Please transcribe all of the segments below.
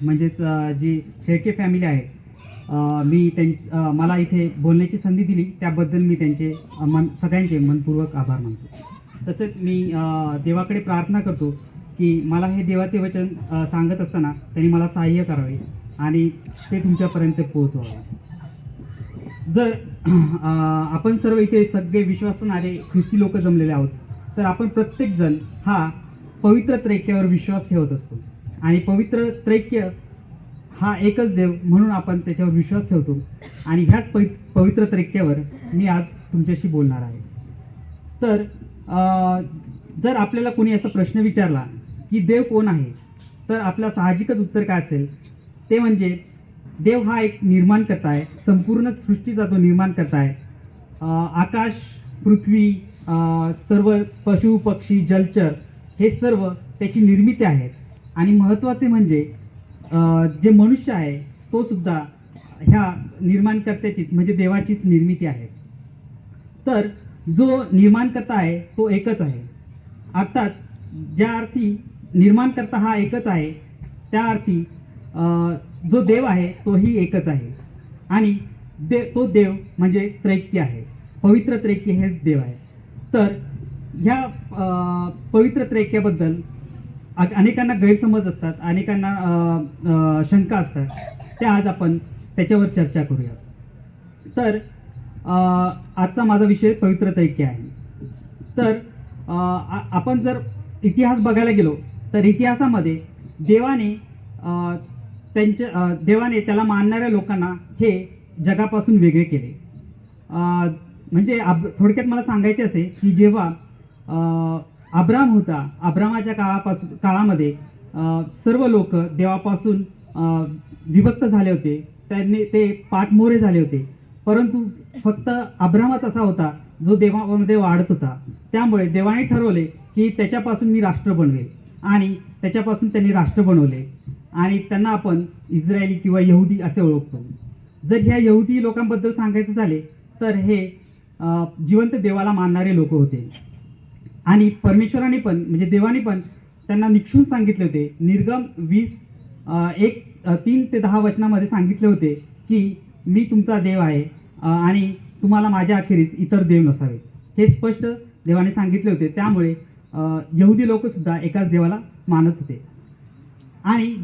म्हणजेच जी शेळके फॅमिली आहे, मला इथे बोलण्याची संधी दिली त्याबद्दल मी त्यांचे सगळ्यांचे मनपूर्वक आभार मानतो. तसेच मी देवाकडे प्रार्थना करतो की मला हे देवाचे वचन सांगत असताना त्यांनी मला सहाय्य करावे आणि ते तुमच्यापर्यंत पोहोचवावे. जर आपण सर्व इथे सगळे विश्वासणारे ख्रिस्ती लोक जमलेले आहोत, तर आपण प्रत्येकजण हा पवित्र त्रैक्यावर विश्वास ठेवत असतो आणि पवित्र त्रैक्य हा एकच देव म्हणून आपण त्याच्यावर विश्वास ठेवतो आणि ह्याच पवित्र त्रैक्यावर मी आज तुमच्याशी बोलणार आहे. तर जर आपल्याला कोणी असा प्रश्न विचारला की देव कोण आहे, तर आपला साहजिकच उत्तर काय असेल, ते म्हणजे देव हा एक निर्माणकर्ता आहे, संपूर्ण सृष्टीचा जो निर्माणकर्ता आहे. आकाश, पृथ्वी, सर्व पशु पक्षी, जलचर हे सर्व त्याची निर्मिती आहेत. आणि महत्त्वाचे म्हणजे जे मनुष्य आहे तो सुद्धा ह्या निर्माणकर्त्याचीच म्हणजे देवाचीच निर्मिती आहे. तर जो निर्माणकर्ता आहे तो एकच आहे. अर्थात ज्या अर्थी निर्माणकर्ता हा एकच आहे, त्या अर्थी जो देव आहे तोही एकच आहे. आणि तो देव म्हणजे त्रैक्य आहे, पवित्र त्रैक्य हेच देव आहे. तर ह्या पवित्र त्रैक्याबद्दल अनेकांना गैरसमज असतात, अनेकांना शंका असतात. त्या आज आपण त्याच्यावर चर्चा करूया. तर आजचा माझा विषय पवित्र त्रैक्य आहे. तर आपण जर इतिहास बघायला गेलो तर इतिहासामध्ये देवाने त्याला मानणाऱ्या लोकांना हे जगापासून वेगळे केले. म्हणजे थोडक्यात मला सांगायचे असे की जेव्हा अब्राम होता, अब्रामाच्या काळामध्ये सर्व लोक देवापासून विभक्त झाले होते, ते पाठमोरे झाले होते. परंतु फक्त अब्रामच असा होता जो देवामध्ये वाढत होता. त्यामुळे देवाने ठरवले की त्याच्यापासून मी राष्ट्र बनवेल आणि त्याच्यापासून त्यांनी राष्ट्र बनवले आणि त्यांना आपण इस्रायली किंवा यहुदी असे ओळखतो. जर ह्या यहुदी लोकांबद्दल सांगायचं झाले तर हे जिवंत देवाला मानणारे लोक होते. आणि परमेश्वराने पण म्हणजे देवाने पण त्यांना निक्षून सांगितले होते. निर्गम 20:1-3-10 वचनामध्ये सांगितले होते की मी तुमचा देव आहे आणि तुम्हाला माझ्या अखेरीस इतर देव नसावे. हे स्पष्ट देवाने सांगितले होते. त्यामुळे यहुदी लोक सुद्धा एकाच देवाला मानत होते. आणि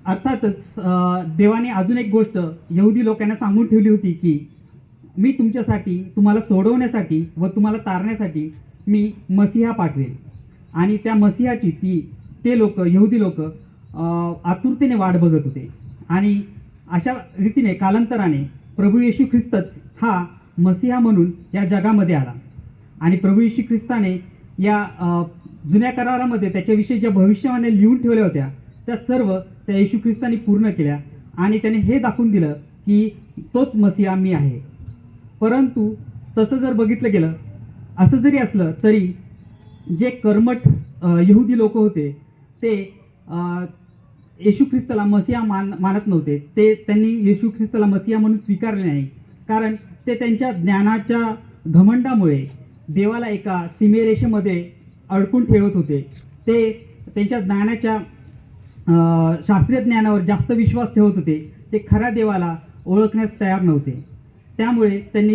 अर्थातच देवाने अजून एक गोष्ट यहुदी लोकांना सांगून ठेवली होती की मी तुमच्यासाठी, तुम्हाला सोडवण्यासाठी व तुम्हाला तारण्यासाठी मी मसीहा पाठवेल. आणि त्या मसीहाची ते लोक, यहुदी लोक आतुरतेने वाट बघत होते. आणि अशा रीतीने कालांतराने प्रभू येशू ख्रिस्तच हा मसीहा म्हणून या जगामध्ये आला. आणि प्रभू येशू ख्रिस्ताने या जुन्या करारामध्ये त्याच्याविषयी ज्या भविष्यवाण्या लिहून ठेवल्या होत्या त्या सर्व त्या येशू ख्रिस्ताने पूर्ण केल्या आणि त्याने हे दाखवून दिलं की तोच मसीहा मी आहे. परंतु तसं जर बघितलं गेलं, असं जरी असलं तरी जे कर्मठ यहुदी लोक होते ते येशू ख्रिस्ताला मसीहा मानत नव्हते. त्यांनी येशू ख्रिस्ताला मसीहा म्हणून स्वीकारले नाही, कारण ते त्यांच्या ज्ञानाच्या घमंडामुळे देवाला एका सीमेरेषेमध्ये अडकून ठेवत होते. ते त्यांच्या ज्ञानाच्या शास्त्रीय ज्ञानावर जास्त विश्वास ठेवत होते. ते खऱ्या देवाला ओळखण्यास तयार नव्हते. त्यामुळे त्यांनी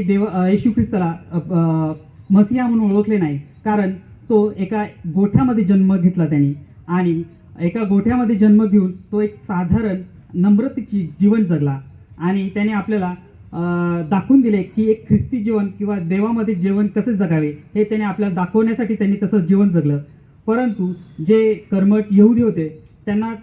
येशू ख्रिस्ताला मसीहा म्हणून ओळखले नाही, कारण तो एका गोठ्यामध्ये जन्म घेतला त्यांनी. आणि एका गोठ्यामध्ये जन्म घेऊन तो एक साधारण नम्रतेची जीवन जगला. आणि त्याने आपल्याला दाखवून दिले की एक ख्रिस्ती जीवन किंवा देवामध्ये जीवन कसे जगावे हे त्याने आपल्याला दाखवण्यासाठी त्यांनी तसं जीवन जगलं. परंतु जे कर्मठ यहुदी होते त्यांना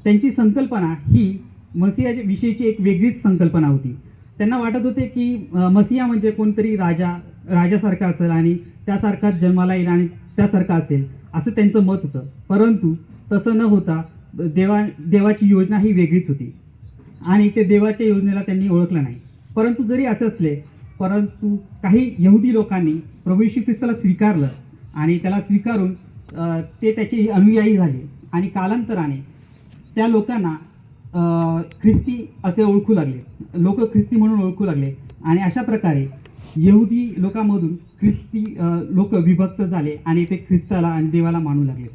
त्यांची संकल्पना ही मसीहाच्या विषयीची एक वेगळीच संकल्पना होती. त्यांना वाटत होते की मसीहा म्हणजे कोणतरी राजासारखा असेल आणि त्यासारखाच जन्माला येईल आणि त्यासारखा असेल, असं त्यांचं मत होतं. परंतु तसं न होता देवाची योजना ही वेगळीच होती आणि ते देवाच्या योजनेला त्यांनी ओळखलं नाही. परंतु जरी असं असले, परंतु काही यहुदी लोकांनी प्रभू येशू ख्रिस्ताला स्वीकारलं आणि त्याला स्वीकारून ते त्याचे अनुयायी झाले. आणि कालांतराने त्या लोकांना ख्रिस्ती असे ओळखू लागले, लोक ख्रिस्ती म्हणून ओळखू लागले. आणि अशा प्रकारे यहुदी लोकांमधून ख्रिस्ती लोक विभक्त झाले आणि ते ख्रिस्ताला आणि देवाला मानू लागले.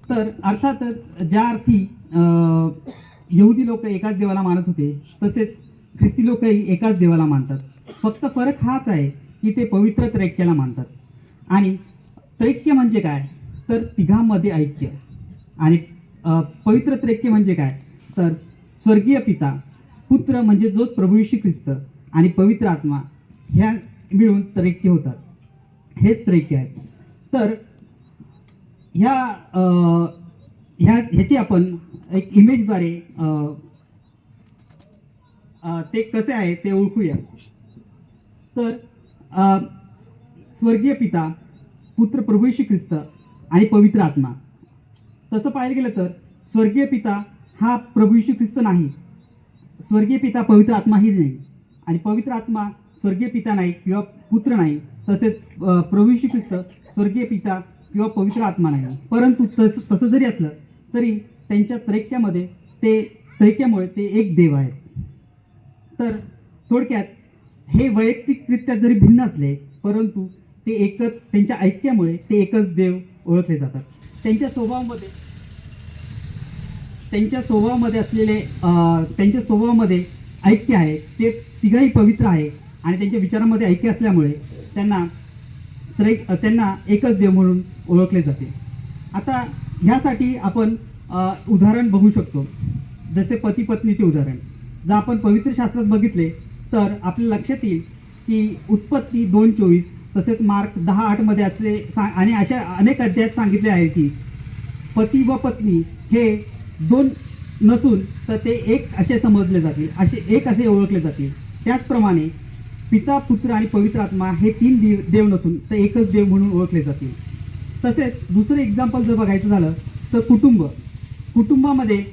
तर अर्थातच ज्या अर्थी यहुदी लोक एकाच देवाला मानत होते, तसेच ख्रिस्ती लोकही एकाच देवाला मानतात. फक्त फरक हाच आहे की ते पवित्र त्रैक्याला मानतात. आणि त्रैक्य म्हणजे काय, तर तिघांमध्ये ऐक्य. आणि पवित्र त्रैक्य म्हणजे काय, तर स्वर्गीय पिता, पुत्र म्हणजे जोच प्रभू येशू ख्रिस्त आणि पवित्र आत्मा ह्या मिळून त्रैक्य होतात. हेच त्रैक्य आहे. तर ह्याची आपण एक इमेजद्वारे ते कसे आहे ते ओळखूया. तर स्वर्गीय पिता, पुत्र प्रभू येशू ख्रिस्त आणि पवित्र आत्मा. तसं पाहायला गेलं तर स्वर्गीय पिता हा प्रभू येशू ख्रिस्त नाही, स्वर्गीय पिता पवित्र आत्माही नाही, आणि पवित्र आत्मा स्वर्गीय पिता नाही किंवा पुत्र नाही, तसेच प्रभू येशू ख्रिस्त स्वर्गीय पिता किंवा पवित्र आत्मा नाही. परंतु तसं जरी असलं तरी त्यांच्या त्रैक्यामुळे ते एक देव आहेत. तर थोडक्यात हे वैयक्तिकरित्या जरी भिन्न असले परंतु ते एकच, त्यांच्या ऐक्यामुळे ते एकच देव ओळखले जातात. त्यांच्या स्वभावामध्ये ऐक्य आहे. ते तिघही पवित्र आहे आणि त्यांच्या विचारांमध्ये ऐक्य असल्यामुळे त्यांना एकच देव म्हणून ओळखले जाते. आता ह्यासाठी आपण उदाहरण बघू शकतो, जसे पती पत्नीचे उदाहरण. जर आपण पवित्र शास्त्रात बघितले तर आपल्या लक्षात येईल की उत्पत्ती 2:24 तसेच मार्क 10:8 मध्ये असले आणि अशा अनेक अध्यायात सांगितले आहे की पती व पत्नी हे दोन नसून तर ते एक असे समजले जातील, असे ओळखले जातील. त्याचप्रमाणे पिता, पुत्र आणि पवित्र आत्मा हे तीन देव नसून तर एकच देव म्हणून ओळखले जातील. तसेच दुसरं एक्झाम्पल जर बघायचं झालं तर कुटुंबामध्ये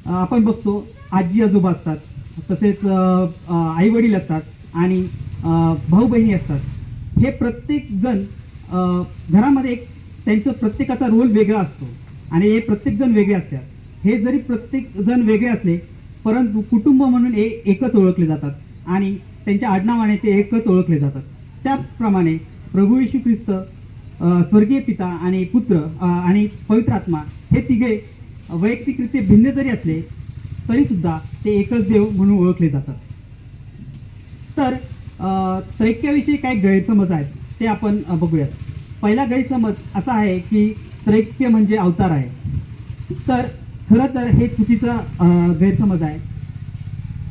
आपण बघतो आजी आजोबा असतात, तसेच आई वडील असतात आणि भाऊ बहिणी असतात. हे प्रत्येकजण घरामध्ये त्यांचं प्रत्येकाचा रोल वेगळा असतो आणि हे प्रत्येकजण वेगळे असतात. हे जरी प्रत्येकजण वेगळे असले परंतु कुटुंब म्हणून एकच ओळखले जातात आणि त्यांच्या आडनावाने ते एकच ओळखले जातात. त्याचप्रमाणे प्रभू येशू ख्रिस्त, स्वर्गीय पिता आणि पुत्र आणि पवित्र आत्मा हे तिघे वैयक्तिकरित्या भिन्न जरी असले तरी सुद्धा ते एकच देव म्हणून ओळखले जातात. तर त्रैक्याविषयी काही गैरसमज आहेत ते आपण बघूयात. पहिला गैरसमज असा आहे की त्रैक्य म्हणजे अवतार आहे. तर खरं तर हे चुकीचा गैरसमज आहे.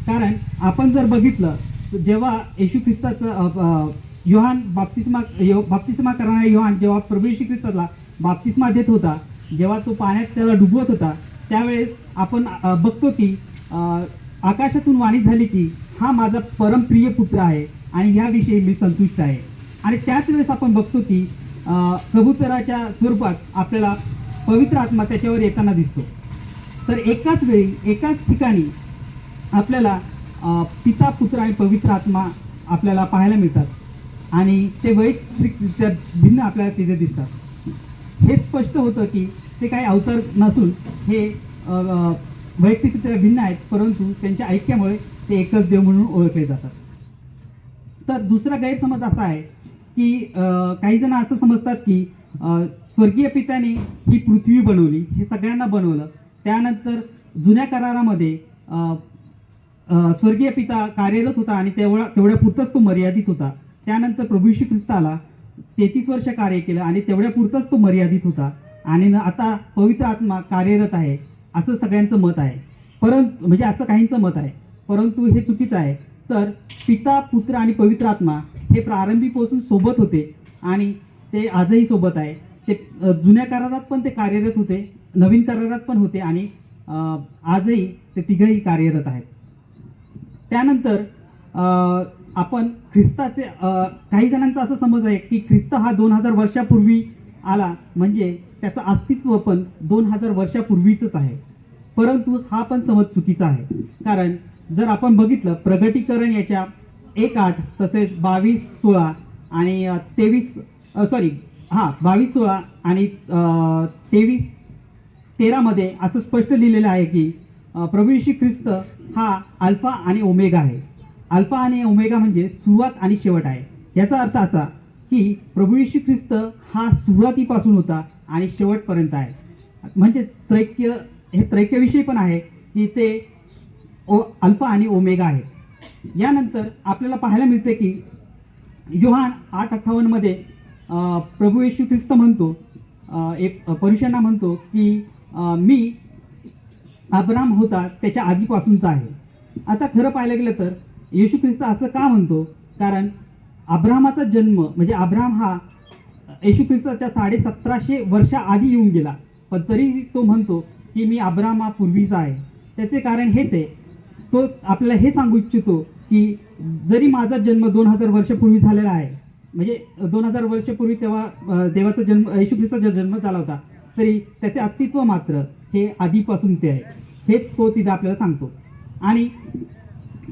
कारण आपण जर बघितलं जेव्हा येशू ख्रिस्ताचं योहान बाप्तिस्मा करणारा योहान जेव्हा प्रभू येशू ख्रिस्ताला बाप्तिस्मा देत होता, जेव्हा तो पाण्यात त्याला डुबवत होता, त्यावेळेस आपण बघतो की आकाशातून वाणी झाली की हा माझा परमप्रिय पुत्र आहे आणि ह्याविषयी मी संतुष्ट आहे. आणि त्याच वेळेस आपण बघतो की कबुतराच्या स्वरूपात आपल्याला पवित्र आत्मा त्याच्यावर येताना दिसतो. तर एकाच वेळी एकाच ठिकाणी आपल्याला पिता, पुत्र आणि पवित्र आत्मा आपल्याला पाहायला मिळतात आणि ते वैयक्तिकरित्या भिन्न आपल्याला तिथे दिसतात. हे स्पष्ट होतं की ते काही अवतार नसून हे वैयक्तिकरित्या भिन्न आहेत, परंतु त्यांच्या ऐक्यामुळे ते एकच देव म्हणून ओळखले जातात. तर दुसरा गैरसमज असा आहे की काही जण असं समजतात की स्वर्गीय पित्याने ही पृथ्वी बनवली, हे सगळ्यांना बनवलं. त्यानंतर जुन्या करारामध्ये स्वर्गीय पिता कार्यरत होता आणि तेवढ्या पुरतच तो मर्यादित होता. त्यानंतर प्रभू येशू ख्रिस्त आला, 33 वर्ष कार्य केलं आणि तेवढ्या पुरतच तो मर्यादित होता आणि आता पवित्र आत्मा कार्यरत आहे असं सगळ्यांचं मत आहे. परंतु म्हणजे असं काहींचं मत आहे, परंतु हे चुकीचं आहे. तर पिता, पुत्र आणि पवित्र आत्मा हे प्रारंभीपासून सोबत होते आणि ते आजही सोबत आहे. ते जुन्या करारात पण ते कार्यरत होते, नवीन करारात पण होते आणि आजही ते तिघही कार्यरत आहेत. त्यानंतर आपण ख्रिस्ताचे काही जणांचा असं समज आहे की ख्रिस्त हा 2000 वर्षापूर्वी आला, म्हणजे त्याचं अस्तित्व पण 2000 वर्षापूर्वीच आहे. परंतु हा पण समज चुकीचा आहे. कारण जर आपण बघितलं प्रगटीकरण याच्या 1:8 तसेच 22:16 आणि 22:16 आणि 23:13 मध्ये असं स्पष्ट लिहिलेलं आहे की प्रभू येशू ख्रिस्त हा अल्फा आणि ओमेगा आहे. अल्फा आणि ओमेगा म्हणजे सुरुवात आणि शेवट आहे. याचा अर्थ असा की प्रभू येशू ख्रिस्त हा सुरुवातीपासून होता आणि शेवटपर्यंत आहे. म्हणजेच त्रैक्य हे त्रैक्यविषयी पण आहे की ते अल्फा आणि ओमेगा आहे. यानंतर आपल्याला पाहायला मिळते की योहान 8:58 प्रभू येशू ख्रिस्त म्हणतो, एक पुरुषांना म्हणतो की मी अब्राम होता त्याच्या आधीपासूनचा आहे. आता खरं पाहायला गेलं तर येशू ख्रिस्त असं का म्हणतो? कारण अब्रामाचा जन्म म्हणजे अब्राम हा येशू ख्रिस्ताच्या 1750 वर्षा आधी येऊन गेला, पण तरी तो म्हणतो की मी अब्रामापूर्वीचा आहे. त्याचे कारण हेच आहे, तो आपल्याला हे सांगू इच्छितो की जरी माझा जन्म 2000 वर्षापूर्वी झालेला आहे, म्हणजे 2000 वर्षापूर्वी तेव्हा देवाचा जन्म येशू ख्रिस्ताचा जन्म झाला होता, तरी त्याचे अस्तित्व मात्र हे आधीपासूनचे आहे, हे तो तिथे आपल्याला सांगतो. आणि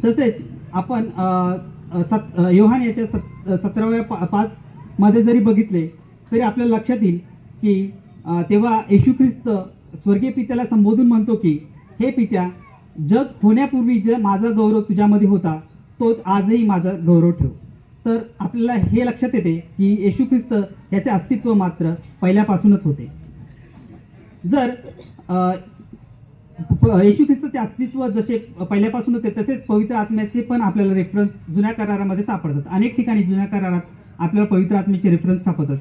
तसेच आपण योहान याच्या 17:5 मध्ये जरी बघितले तरी आपल्याला लक्षात येईल की तेव्हा येशू ख्रिस्त स्वर्गीय पित्याला संबोधून म्हणतो की हे पित्या, जग होण्यापूर्वी जे माझा गौरव तुझ्यामध्ये होता तोच आजही माझा गौरव ठेव. तर आपल्याला हे लक्षात येते की येशू ख्रिस्त याचे अस्तित्व मात्र पहिल्यापासूनच होते. जर येशू ख्रिस्ताचे अस्तित्व जसे पहिल्यापासून होते तसेच पवित्र आत्म्याचे पण आपल्याला रेफरन्स जुन्या करारामध्ये सापडतात. अनेक ठिकाणी जुन्या करारात आपल्याला पवित्र आत्म्याचे रेफरन्स सापडतात.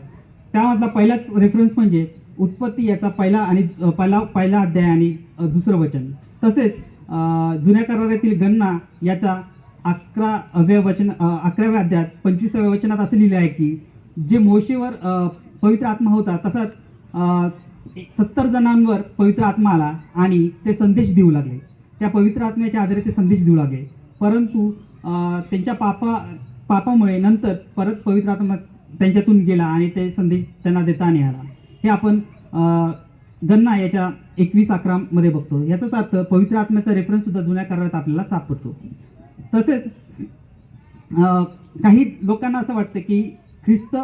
त्यामधला पहिलाच रेफरन्स म्हणजे उत्पत्ती याचा पहिला अध्याय आणि दुसरं वचन. तसेच जुन्या करारातील गणना याचा 11व्या अध्यायात 25व्या वचनात असं लिहिलं आहे की जे मोशेवर पवित्र आत्मा होता तसाच 70 जणांवर पवित्र आत्मा आला आणि ते संदेश देऊ लागले. त्या पवित्र आत्म्याच्या आधारे ते संदेश देऊ लागले, परंतु त्यांच्या पापामुळे नंतर परत पवित्र आत्मा त्यांच्यातून गेला आणि ते संदेश त्यांना देता नाही आला. हे आपण गणना याच्या 21:11 मध्ये बघतो. याचाच अर्थ पवित्र आत्म्याचा रेफरन्स सुद्धा जुन्या करारात आपल्याला सापडतो. तसेच काही लोकांना असं वाटतं की ख्रिस्त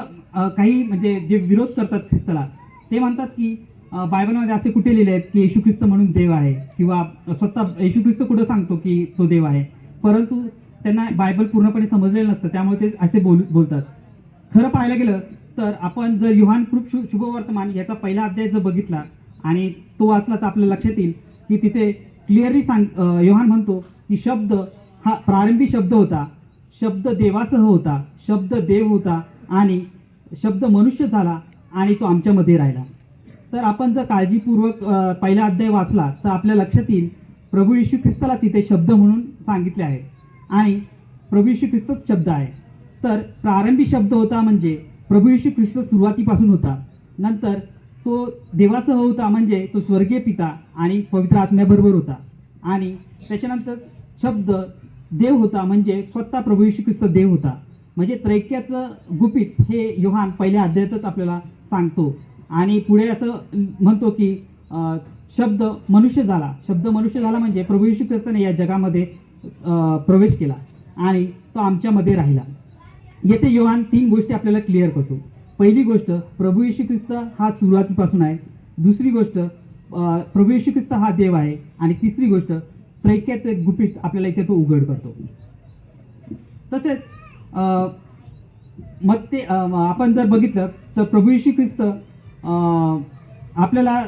काही म्हणजे जे विरोध करतात ख्रिस्ताला ते म्हणतात की बायबलमध्ये असे कुठे लिहिले आहेत की येशू ख्रिस्त म्हणून देव आहे, किंवा स्वतः येशू ख्रिस्त कुठं सांगतो की तो देव आहे, परंतु त्यांना बायबल पूर्णपणे समजलेलं नसतं, त्यामुळे ते असे बोलतात. खरं पाहायला गेलं तर आपण जर योहान कृप शुभवर्तमान याचा पहिला अध्याय जर बघितला आणि तो वाचला तर आपल्याला लक्षात येईल की तिथे क्लिअरली योहान म्हणतो की शब्द हा प्रारंभी शब्द होता, शब्द देवासह होता, शब्द देव होता आणि शब्द मनुष्य झाला आणि तो आमच्यामध्ये राहिला. तर आपण जर काळजीपूर्वक पहिला अध्याय वाचला तर आपल्या लक्षात येईल प्रभू येशू ख्रिस्ताला तिथे शब्द म्हणून सांगितले आहे आणि प्रभू येशू ख्रिस्तच शब्द आहे. तर प्रारंभी शब्द होता म्हणजे प्रभू येशू ख्रिस्त सुरुवातीपासून होता, नंतर तो देवासह होता म्हणजे तो स्वर्गीय पिता आणि पवित्र आत्म्याबरोबर होता, आणि त्याच्यानंतर शब्द देव होता म्हणजे स्वतः प्रभू येशू ख्रिस्त देव होता. म्हणजे त्रैक्याचं गुपित हे योहान पहिल्या अध्यायातच आपल्याला सांगतो. आणि पुढे असं म्हणतो की शब्द मनुष्य झाला म्हणजे प्रभू येशू ख्रिस्ताने या जगामध्ये प्रवेश केला आणि तो आमच्यामध्ये राहिला. येथे योहान 3 गोष्टी आपल्याला क्लिअर करतो. पहिली गोष्ट, प्रभू येशू ख्रिस्त हा सुरुवातीपासून आहे. दुसरी गोष्ट, प्रभू येशू ख्रिस्त हा देव आहे. आणि तिसरी गोष्ट, त्रैक्याचे गुपित आपल्याला इथे तो उघड करतो. तसेच मग ते आपण जर बघितलं तर प्रभू येशू ख्रिस्त आपल्याला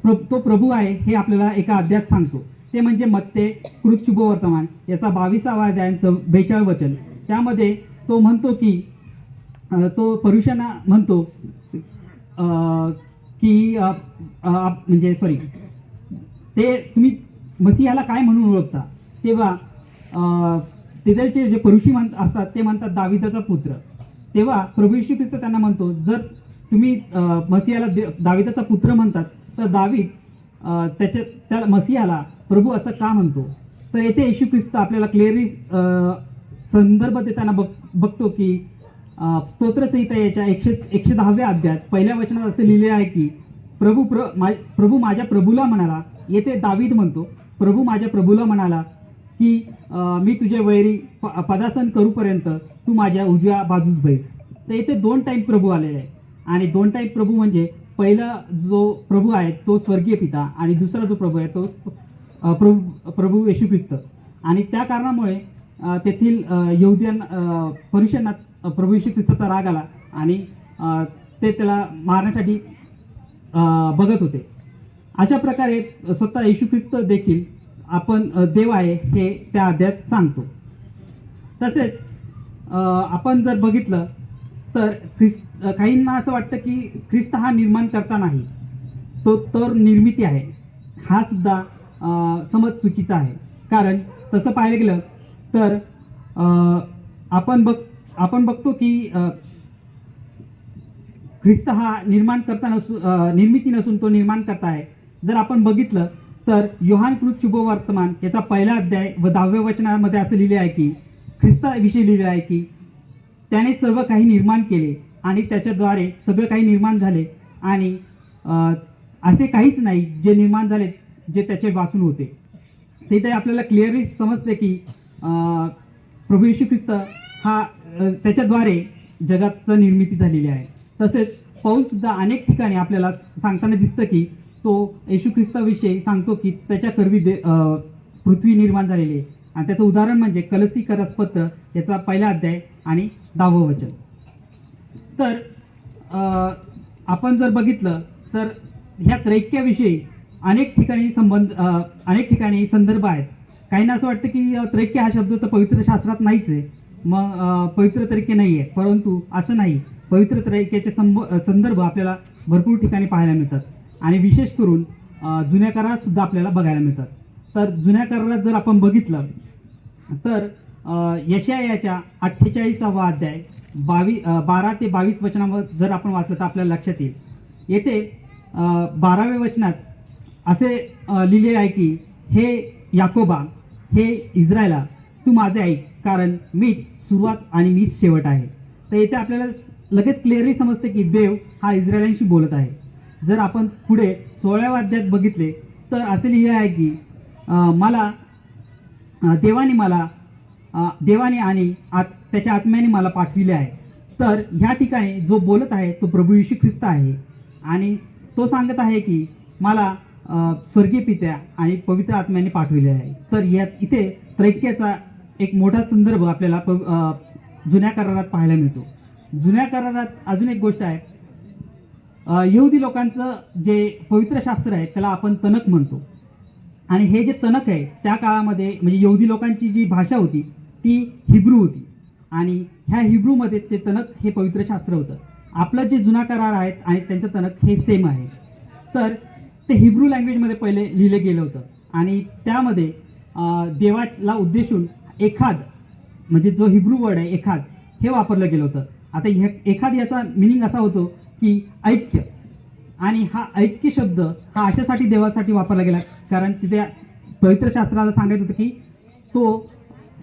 तो प्रभू आहे हे आपल्याला एका अध्यायात सांगतो. ते म्हणजे मत्ते कृत शुभवर्तमान याचा 22वा अध्याय 42 वचन. त्यामध्ये तो म्हणतो की तो परुषांना म्हणतो की म्हणजे ते तुम्ही मसीहाला काय म्हणून ओळखता, तेव्हा तिथलचे जे परुषी असतात ते म्हणतात दाविदाचा पुत्र. तेव्हा प्रभू येशू ख्रिस्त त्यांना म्हणतो, जर तुम्ही मसीहाला दाविदाचा पुत्र म्हणतात तर दावीद त्या मसीहाला प्रभू असं का म्हणतो. तर येथे येशू ख्रिस्त आपल्याला क्लिअरली संदर्भ देताना बघतो की स्तोत्रसंहिता याच्या 110व्या अध्यायात पहिल्या वचनात असे लिहिले आहे की प्रभू माझ्या प्रभूला म्हणाला. येथे दावीद म्हणतो, प्रभू माझ्या प्रभूला म्हणाला की मी तुझे वैरी पदासन करूपर्यंत तू माझ्या उजव्या बाजूस बैस. तर येथे 2 टाईम प्रभू आलेले आहे, आणि 2 टाईम प्रभू म्हणजे पहिला जो प्रभू आहे तो स्वर्गीय पिता आणि दुसरा जो प्रभू आहे तो प्रभू येशू ख्रिस्त. आणि त्या कारणामुळे तेथील परुषांना प्रभू येशू ख्रिस्ताचा राग आला आणि ते त्याला मारण्यासाठी बघत होते. अशा प्रकारे स्वतः येशू ख्रिस्त देखील आपण देव आहे हे त्या अध्यायात सांगतो. तसेच आपण जर बघितलं तर काहींना असं वाटतं की ख्रिस्त हा निर्माण करता नाही, तो तर निर्मिती आहे. हा सुद्धा समज चुकीचा आहे. कारण तसं पाहायला गेलं तर आपण बघतो की ख्रिस्त हा निर्माण करता निर्मिती नसून तो निर्माण करता आहे. जर आपण बघितलं तर योहानकृत शुभवर्तमान याचा पहिला अध्याय व 10व्या वचनामध्ये असं लिहिले आहे की ख्रिस्ताविषयी लिहिले आहे की त्याने सर्व काही निर्माण केले आणि त्याच्याद्वारे सगळं काही निर्माण झाले आणि असे काहीच नाही जे निर्माण झाले जे त्याचे वाचून होते. ते आपल्याला क्लिअरली समजते की प्रभू येशू ख्रिस्त हा त्याच्याद्वारे जगाचं निर्मिती झालेली आहे. तसेच पौल सुद्धा अनेक ठिकाणी आपल्याला सांगताना दिसतं की तो येशू ख्रिस्ताविषयी सांगतो की त्याच्या करवी पृथ्वी निर्माण झालेली आहे. आणि त्याचं उदाहरण म्हणजे कलसीकरसपत्र याचा पहिला अध्याय आणि 10वं वचन. तर आपण जर बघितलं तर ह्या त्रैक्याविषयी अनेक ठिकाणी संदर्भ आहेत. काहींना असं वाटतं की त्रैक्य हा शब्द तर पवित्र शास्त्रात नाहीच आहे, मग पवित्र त्रैक्य नाही आहे. परंतु असं नाही, पवित्र त्रैक्याचे संदर्भ आपल्याला भरपूर ठिकाणी पाहायला मिळतात आणि विशेष करून जुन्या करारात सुद्धा आपल्याला बघायला मिळतात. तर जुन्या करारात जर आपण बघितलं तर यशायाच्या 48वा अध्याय 12 ते 22 वचनावर जर आपण वाचलं तर आपल्याला लक्षात येईल. येथे 12व्या वचनात असे लिहिले आहे की हे याकोबा, हे इस्रायला, तू माझे ऐक, कारण मीच सुरुवात आणि मीच शेवट आहे. तर येथे आपल्याला लगेच क्लिअरली समजते की देव हा इस्रायलांशी बोलत आहे. जर आपण पुढे 16व्या अध्यायात बघितले तर असे लिहिले आहे की देवाने आणि त्याच्या आत्म्याने मला पाठविले आहे. तर ह्या ठिकाणी जो बोलत आहे तो प्रभू येशू ख्रिस्त आहे आणि तो सांगत आहे की मला स्वर्गीय पित्या आणि पवित्र आत्म्याने पाठविले आहे. तर इथे त्रैक्याचा एक मोठा संदर्भ आपल्याला जुन्या करारात पाहायला मिळतो. जुन्या करारात अजून एक गोष्ट आहे, यहुदी लोकांचं जे पवित्र शास्त्र आहे त्याला आपण तनक म्हणतो. आणि हे जे तनक आहे त्या काळामध्ये म्हणजे यहुदी लोकांची जी भाषा होती ती हिब्रू होती आणि ह्या हिब्रूमध्ये ते तनक हे पवित्र शास्त्र होतं. आपलं जे जुना करार आहेत आणि त्यांचं तनक हे सेम आहे. तर ते हिब्रू लँग्वेजमध्ये पहिले लिहिलं गेलं होतं आणि त्यामध्ये देवाला उद्देशून एखाद म्हणजे जो हिब्रू वर्ड आहे एखाद हे वापरलं गेलं होतं. आता एखाद याचा मिनिंग असा होतो की ऐक्य, आणि हा ऐक्य शब्द हा अशासाठी देवासाठी वापरला गेला कारण तिथे पवित्र शास्त्राला सांगायचं होतं की तो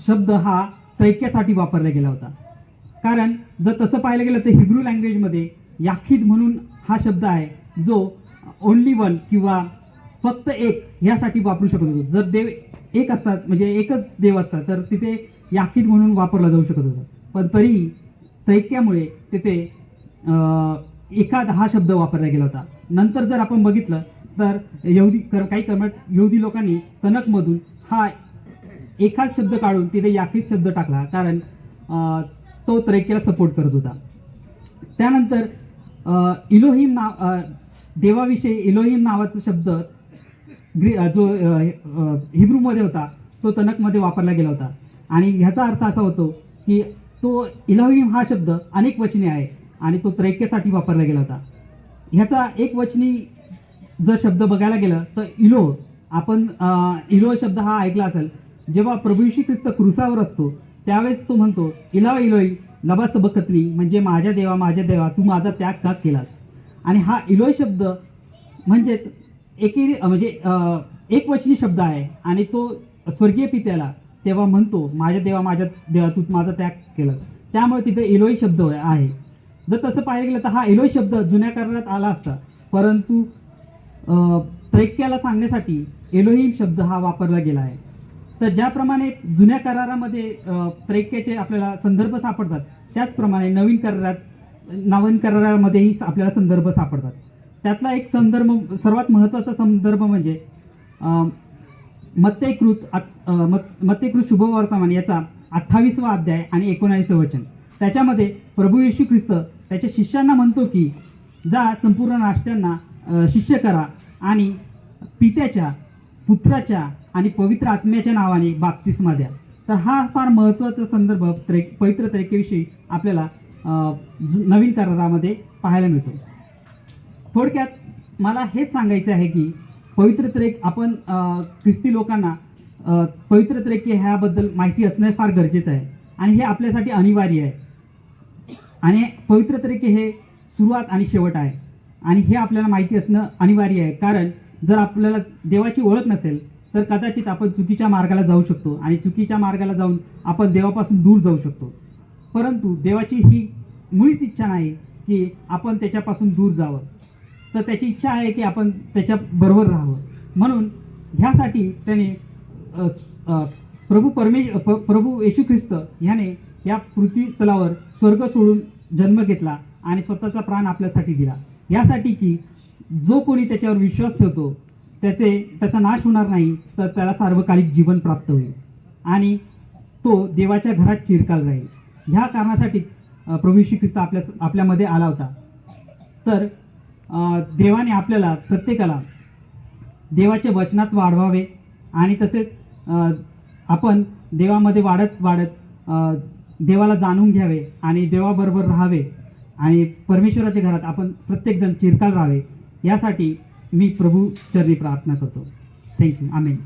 शब्द हा त्रैक्यासाठी वापरला गेला होता. कारण जर तसं पाहायला गेलं तर हिब्रू लँग्वेजमध्ये याखीद म्हणून हा शब्द आहे जो ओनली वन किंवा फक्त एक ह्यासाठी वापरू शकत होतो. जर देव एक असतात म्हणजे एकच देव असतात तर तिथे याखीद म्हणून वापरला जाऊ शकत होतं. पण तरीही त्रैक्यामुळे तिथे एखाद हा शब्द वापरला गेला होता. नंतर जर आपण बघितलं तर यहुदी लोकांनी तनकमधून हा एखाद शब्द काढून तिथे याखीद शब्द टाकला कारण तो त्रैक्याला सपोर्ट करत होता. त्यानंतर इलोहिम देवाविषयी इलोहिम नावाचा शब्द जो हिब्रूमध्ये होता तो तनकमध्ये वापरला गेला होता आणि ह्याचा अर्थ असा होतो की तो इलोहिम हा शब्द अनेक वचनी आहे आणि तो त्रैक्यासाठी वापरला गेला होता. ह्याचा एक वचनी जर शब्द बघायला गेलं तर आपण इलो शब्द हा ऐकला असेल. जेव्हा प्रभू येशू ख्रिस्त क्रुसावर असतो त्यावेळेस तो म्हणतो इलावा इलोई लबा सबकतनी, म्हणजे माझ्या देवा तू माझा त्याग का केलास. आणि हा इलोय शब्द म्हणजेच एक वचनी शब्द आहे आणि तो स्वर्गीय पित्याला तेव्हा म्हणतो माझ्या देवा तू माझा त्याग केलास. त्यामुळे तिथे इलोई शब्द आहे. जर तसं पाहायला गेलं तर हा इलोई शब्द जुन्या करारात आला असता, परंतु त्रैक्याला सांगण्यासाठी एलोहिम शब्द हा वापरला गेला आहे. तर ज्याप्रमाणे जुन्या करारामध्ये त्रैक्याचे आपल्याला संदर्भ सापडतात त्याचप्रमाणे नवीन करारामध्येही आपल्याला संदर्भ सापडतात. त्यातला एक संदर्भ सर्वात महत्त्वाचा संदर्भ म्हणजे मत्तेकृत शुभवर्तमान याचा 28वा अध्याय आणि 19 वचन. त्याच्यामध्ये प्रभू येशू ख्रिस्त त्याच्या शिष्यांना म्हणतो की जा संपूर्ण राष्ट्रांना शिष्य करा आणि पित्याच्या, पुत्राच्या आणि पवित्र आत्म्याच्या नावाने बाप्तिस्मा द्या. तर हा फार महत्त्वाचा संदर्भ पवित्र त्रेकेविषयी आपल्याला नवीन करारामध्ये पाहायला मिळतो. थोडक्यात मला हेच सांगायचं आहे की पवित्र त्रेक आपण ख्रिस्ती लोकांना पवित्र त्रेके ह्याबद्दल माहिती असणं फार गरजेचं आहे आणि हे आपल्यासाठी अनिवार्य आहे. आणि पवित्र त्रेके हे सुरुवात आणि शेवट आहे आणि हे आपल्याला माहिती असणं अनिवार्य आहे. कारण जर आपल्याला देवाची ओळख नसेल तर कदाचित आपण चुकीच्या मार्गाला जाऊ शकतो आणि चुकीच्या मार्गाला जाऊन आपण देवापासून दूर जाऊ शकतो. परंतु देवाची ही मुळीच इच्छा नाही की आपण त्याच्यापासून दूर जावं, तर त्याची इच्छा आहे की आपण त्याच्याबरोबर राहावं. म्हणून ह्यासाठी त्याने प्रभू येशू ख्रिस्त ह्याने या पृथ्वी तलावर स्वर्ग सोडून जन्म घेतला आणि स्वतःचा प्राण आपल्यासाठी दिला, यासाठी की जो कोणी त्याच्यावर विश्वास ठेवतो त्याचा नाश होणार नाही, तर त्याला सार्वकालिक जीवन प्राप्त होईल आणि तो देवाच्या घरात चिरकाल राहील. ह्या कारणासाठीच प्रभू येशू ख्रिस्त आपल्यामध्ये आला होता. तर देवाने आपल्याला प्रत्येकाला देवाच्या वचनात वाढवावे आणि तसेच आपण देवामध्ये वाढत देवाला जाणून घ्यावे आणि देवाबरोबर राहावे आणि परमेश्वराच्या घरात आपण प्रत्येकजण चिरकाल राहावे, यासाठी मी प्रभू चरणी प्रार्थना करतो. थँक्यू. आमेन.